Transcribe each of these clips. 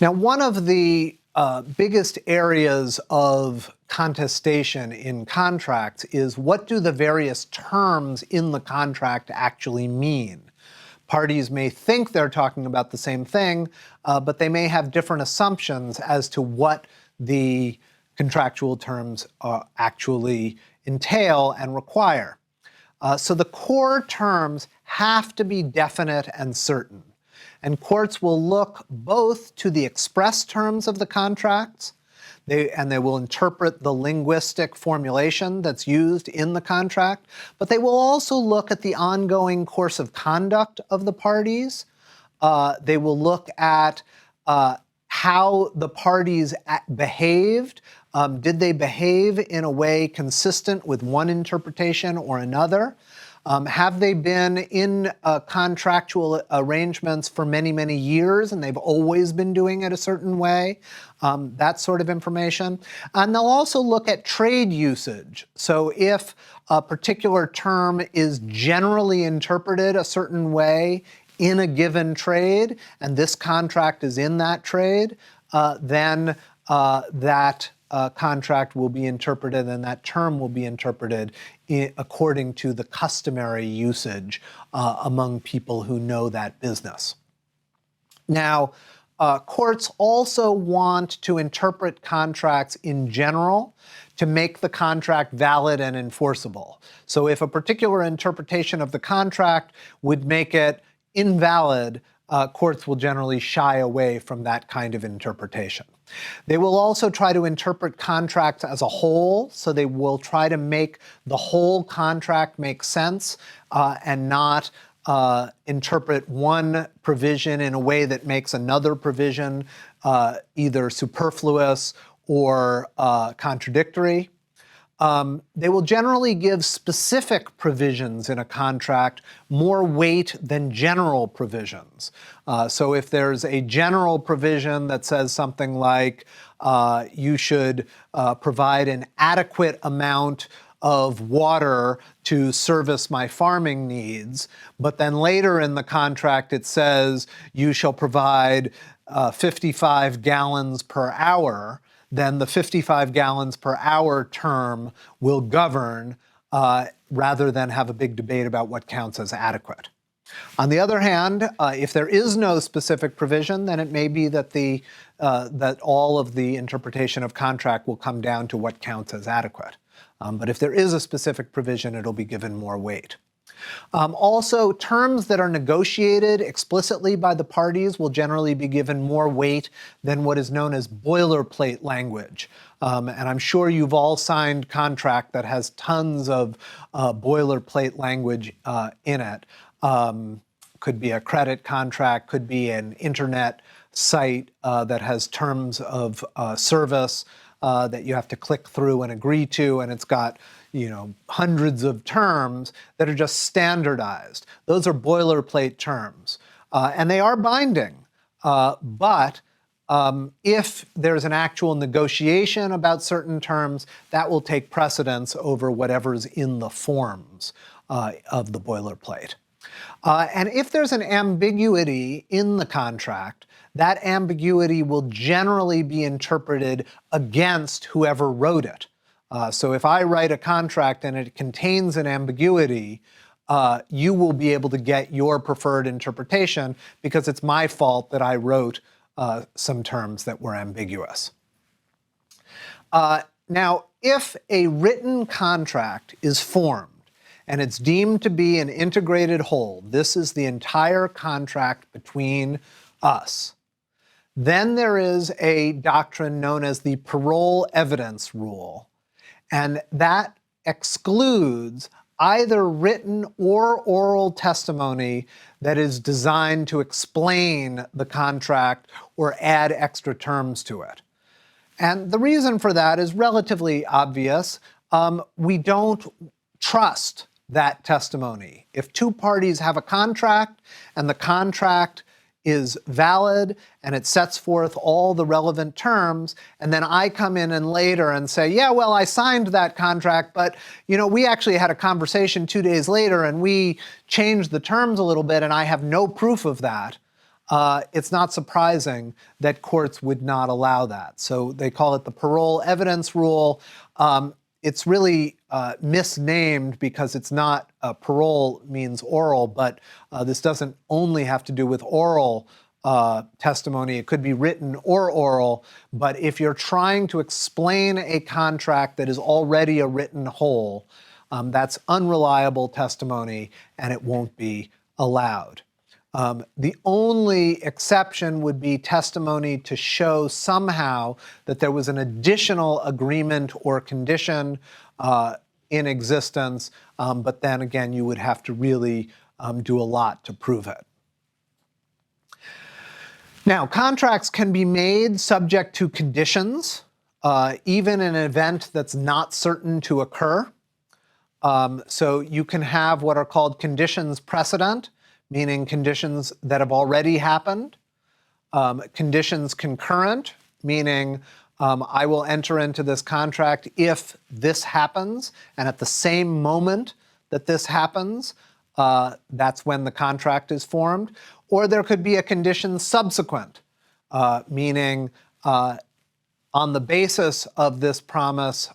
Now, one of the biggest areas of contestation in contracts is what do the various terms in the contract actually mean? Parties may think they're talking about the same thing, but they may have different assumptions as to what the contractual terms actually entail and require. So the core terms have to be definite and certain. And courts will look both to the express terms of the contracts, and they will interpret the linguistic formulation that's used in the contract, but they will also look at the ongoing course of conduct of the parties. They will look at how the parties behaved. Did they behave in a way consistent with one interpretation or another? Have they been in contractual arrangements for many, many years and they've always been doing it a certain way? That sort of information. And they'll also look at trade usage. So if a particular term is generally interpreted a certain way in a given trade, and this contract is in that trade, then that contract will be interpreted and that term will be interpreted according to the customary usage among people who know that business. Now, courts also want to interpret contracts in general to make the contract valid and enforceable. So if a particular interpretation of the contract would make it invalid, courts will generally shy away from that kind of interpretation. They will also try to interpret contracts as a whole, so they will try to make the whole contract make sense and not interpret one provision in a way that makes another provision either superfluous or contradictory. They will generally give specific provisions in a contract more weight than general provisions. So if there's a general provision that says something like you should provide an adequate amount of water to service my farming needs, but then later in the contract it says you shall provide 55 gallons per hour, then the 55 gallons per hour term will govern rather than have a big debate about what counts as adequate. On the other hand, if there is no specific provision, then it may be that that all of the interpretation of contract will come down to what counts as adequate. But if there is a specific provision, it'll be given more weight. Also, terms that are negotiated explicitly by the parties will generally be given more weight than what is known as boilerplate language. And I'm sure you've all signed contract that has tons of boilerplate language in it. Could be a credit contract, could be an internet site that has terms of service that you have to click through and agree to, and it's got hundreds of terms that are just standardized. Those are boilerplate terms, and they are binding. But if there's an actual negotiation about certain terms, that will take precedence over whatever's in the forms of the boilerplate. And if there's an ambiguity in the contract, that ambiguity will generally be interpreted against whoever wrote it. So if I write a contract and it contains an ambiguity, you will be able to get your preferred interpretation because it's my fault that I wrote some terms that were ambiguous. Now, if a written contract is formed and it's deemed to be an integrated whole, this is the entire contract between us, then there is a doctrine known as the parole evidence rule. And that excludes either written or oral testimony that is designed to explain the contract or add extra terms to it. And the reason for that is relatively obvious. We don't trust that testimony. If two parties have a contract and the contract is valid and it sets forth all the relevant terms, and then I come in and later and say, yeah, well, I signed that contract, but we actually had a conversation 2 days later and we changed the terms a little bit and I have no proof of that, it's not surprising that courts would not allow that. So they call it the parole evidence rule. It's really misnamed because it's not parole means oral, but this doesn't only have to do with oral testimony. It could be written or oral, but if you're trying to explain a contract that is already a written whole, that's unreliable testimony and it won't be allowed. The only exception would be testimony to show somehow that there was an additional agreement or condition in existence, but then again, you would have to really do a lot to prove it. Now, contracts can be made subject to conditions, even in an event that's not certain to occur. So you can have what are called conditions precedent, meaning conditions that have already happened. Conditions concurrent, meaning I will enter into this contract if this happens, and at the same moment that this happens, that's when the contract is formed. Or there could be a condition subsequent, meaning on the basis of this promise,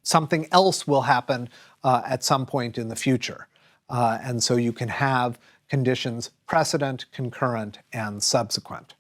something else will happen at some point in the future. And so you can have conditions precedent, concurrent, and subsequent.